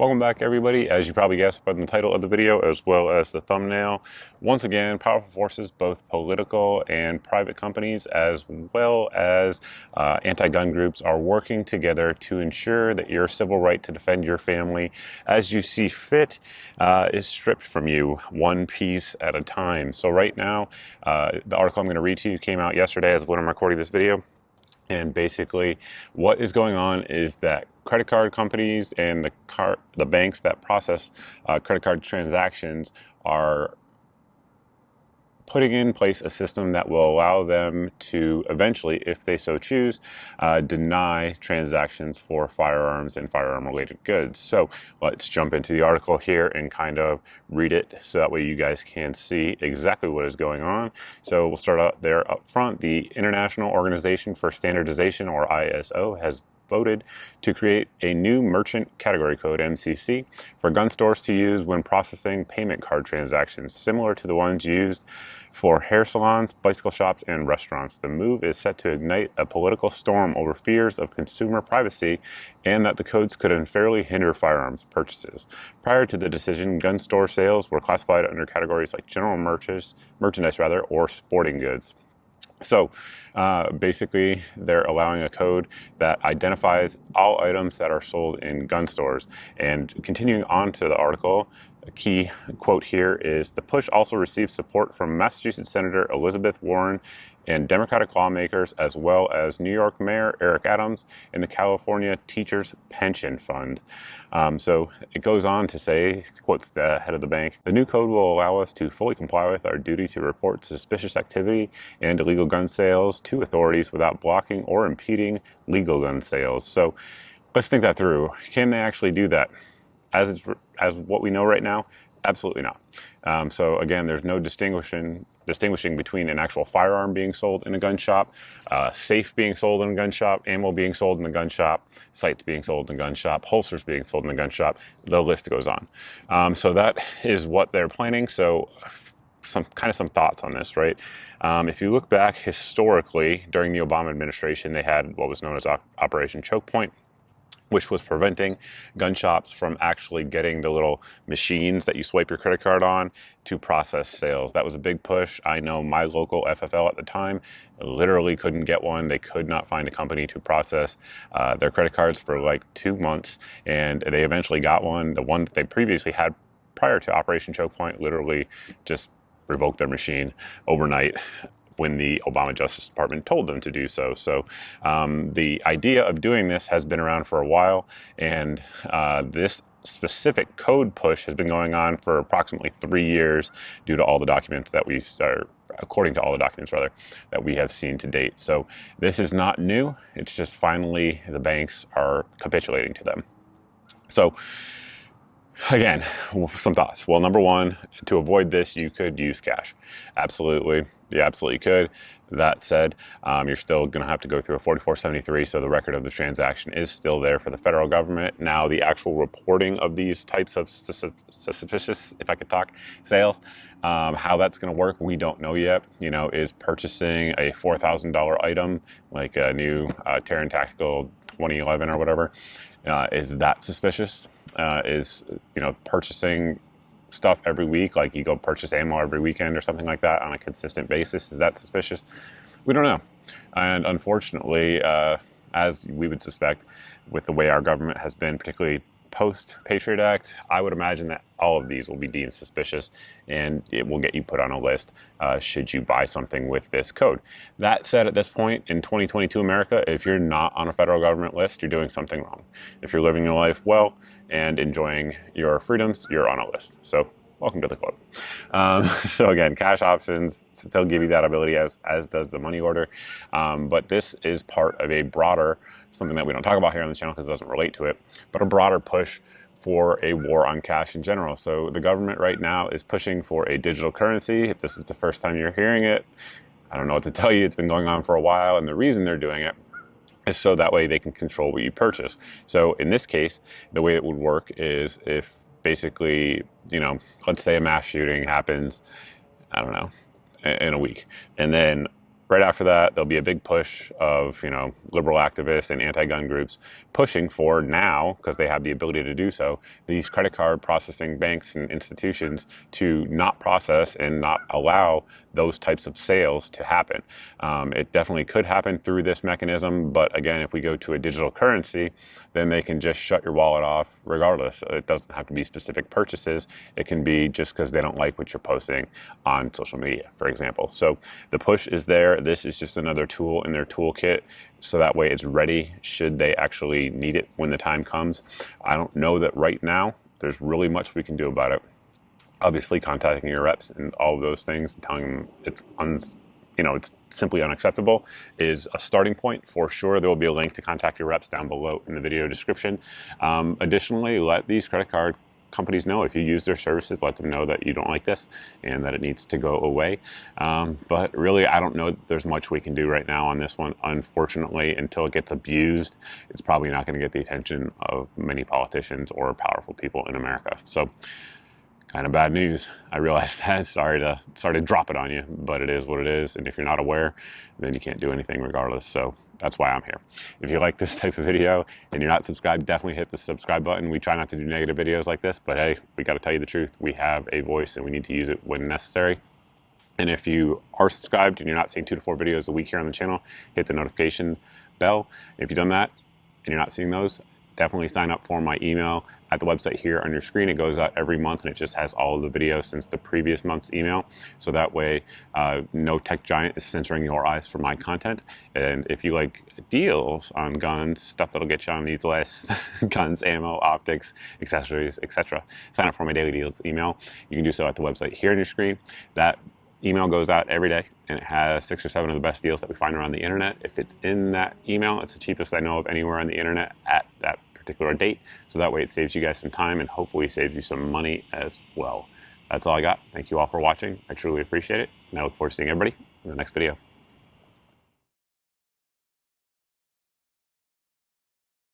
Welcome back, everybody. As you probably guessed by the title of the video as well as the thumbnail, once again, powerful forces, both political and private companies, as well as anti-gun groups, are working together to ensure that your civil right to defend your family as you see fit is stripped from you one piece at a time. So right now, the article I'm going to read to you came out yesterday as of when I'm recording this video. And basically, what is going on is that credit card companies and the banks that process credit card transactions are putting in place a system that will allow them to eventually, if they so choose, deny transactions for firearms and firearm-related goods. So let's jump into the article here and kind of read it so that way you guys can see exactly what is going on. So we'll start out there up front. The International Organization for Standardization, or ISO, has voted to create a new merchant category code, MCC, for gun stores to use when processing payment card transactions, similar to the ones used for hair salons, bicycle shops, and restaurants. The move is set to ignite a political storm over fears of consumer privacy and that the codes could unfairly hinder firearms purchases. Prior to the decision, gun store sales were classified under categories like general merchandise, or sporting goods. So basically, they're allowing a code that identifies all items that are sold in gun stores. And continuing on to the article, a key quote here is, "The push also received support from Massachusetts Senator Elizabeth Warren and Democratic lawmakers, as well as New York Mayor Eric Adams and the California Teachers Pension Fund." So it goes on to say, quotes the head of the bank, "The new code will allow us to fully comply with our duty to report suspicious activity and illegal gun sales to authorities without blocking or impeding legal gun sales." So let's think that through. Can they actually do that? As what we know right now, absolutely not. So again, there's no distinguishing between an actual firearm being sold in a gun shop, safe being sold in a gun shop, ammo being sold in a gun shop, sights being sold in a gun shop, holsters being sold in a gun shop. The list goes on. So that is what they're planning. So some thoughts on this, right? If you look back historically, during the Obama administration, they had what was known as Operation Choke Point, which was preventing gun shops from actually getting the little machines that you swipe your credit card on to process sales. That was a big push. I know my local FFL at the time literally couldn't get one. They could not find a company to process their credit cards for like 2 months, and they eventually got one. The one that they previously had prior to Operation Choke Point literally just revoked their machine overnight when the Obama Justice Department told them to do so. So the idea of doing this has been around for a while, and this specific code push has been going on for approximately 3 years due to all the documents that we've started, according to all the documents rather, that we have seen to date. So this is not new. It's just finally the banks are capitulating to them. So again, some thoughts. Well, number one, to avoid this, you could use cash. Absolutely. You absolutely could. That said, you're still going to have to go through a 4473, so the record of the transaction is still there for the federal government. Now, the actual reporting of these types of suspicious, if I could talk, sales, how that's going to work, we don't know yet. Is purchasing a $4,000 item, like a new Taran Tactical 2011 or whatever, is that suspicious? Is purchasing stuff every week, like you go purchase ammo every weekend or something like that on a consistent basis, is that suspicious? We don't know. And unfortunately, as we would suspect, with the way our government has been, particularly post Patriot Act, I would imagine that all of these will be deemed suspicious, and it will get you put on a list should you buy something with this code. That said, at this point in 2022 America, if you're not on a federal government list, you're doing something wrong. If you're living your life well and enjoying your freedoms, you're on a list. So welcome to the club. So again, cash options still give you that ability, as does the money order. But this is part of a broader, something that we don't talk about here on the channel because it doesn't relate to it, but a broader push for a war on cash in general. So the government right now is pushing for a digital currency. If this is the first time you're hearing it, I don't know what to tell you. It's been going on for a while, and the reason they're doing it is so that way they can control what you purchase. So in this case, the way it would work is if basically, let's say a mass shooting happens, I don't know, in a week, and then right after that, there'll be a big push of, liberal activists and anti-gun groups pushing for now, because they have the ability to do so, these credit card processing banks and institutions to not process and not allow those types of sales to happen. It definitely could happen through this mechanism, but again, if we go to a digital currency, then they can just shut your wallet off regardless. It doesn't have to be specific purchases. It can be just because they don't like what you're posting on social media, for example. So the push is there. This is just another tool in their toolkit, so that way it's ready should they actually need it when the time comes. I don't know that right now there's really much we can do about it. Obviously, contacting your reps and all of those things, telling them it's simply unacceptable is a starting point. For sure, there will be a link to contact your reps down below in the video description. Additionally, let these credit card companies know if you use their services, let them know that you don't like this and that it needs to go away. But really, I don't know that there's much we can do right now on this one. Unfortunately, until it gets abused, it's probably not going to get the attention of many politicians or powerful people in America. So kind of bad news. I realize that. Sorry to drop it on you, but it is what it is. And if you're not aware, then you can't do anything regardless. So that's why I'm here. If you like this type of video and you're not subscribed, definitely hit the subscribe button. We try not to do negative videos like this, but hey, we got to tell you the truth. We have a voice and we need to use it when necessary. And if you are subscribed and you're not seeing 2 to 4 videos a week here on the channel, hit the notification bell. If you've done that and you're not seeing those, definitely sign up for my email at the website here on your screen. It goes out every month and it just has all of the videos since the previous month's email. So that way, no tech giant is censoring your eyes for my content. And if you like deals on guns, stuff that'll get you on these lists, guns, ammo, optics, accessories, etc., sign up for my daily deals email. You can do so at the website here on your screen. That email goes out every day and it has 6 or 7 of the best deals that we find around the internet. If it's in that email, it's the cheapest I know of anywhere on the internet at that particular date. So that way it saves you guys some time and hopefully saves you some money as well. That's all I got. Thank you all for watching. I truly appreciate it. And I look forward to seeing everybody in the next video.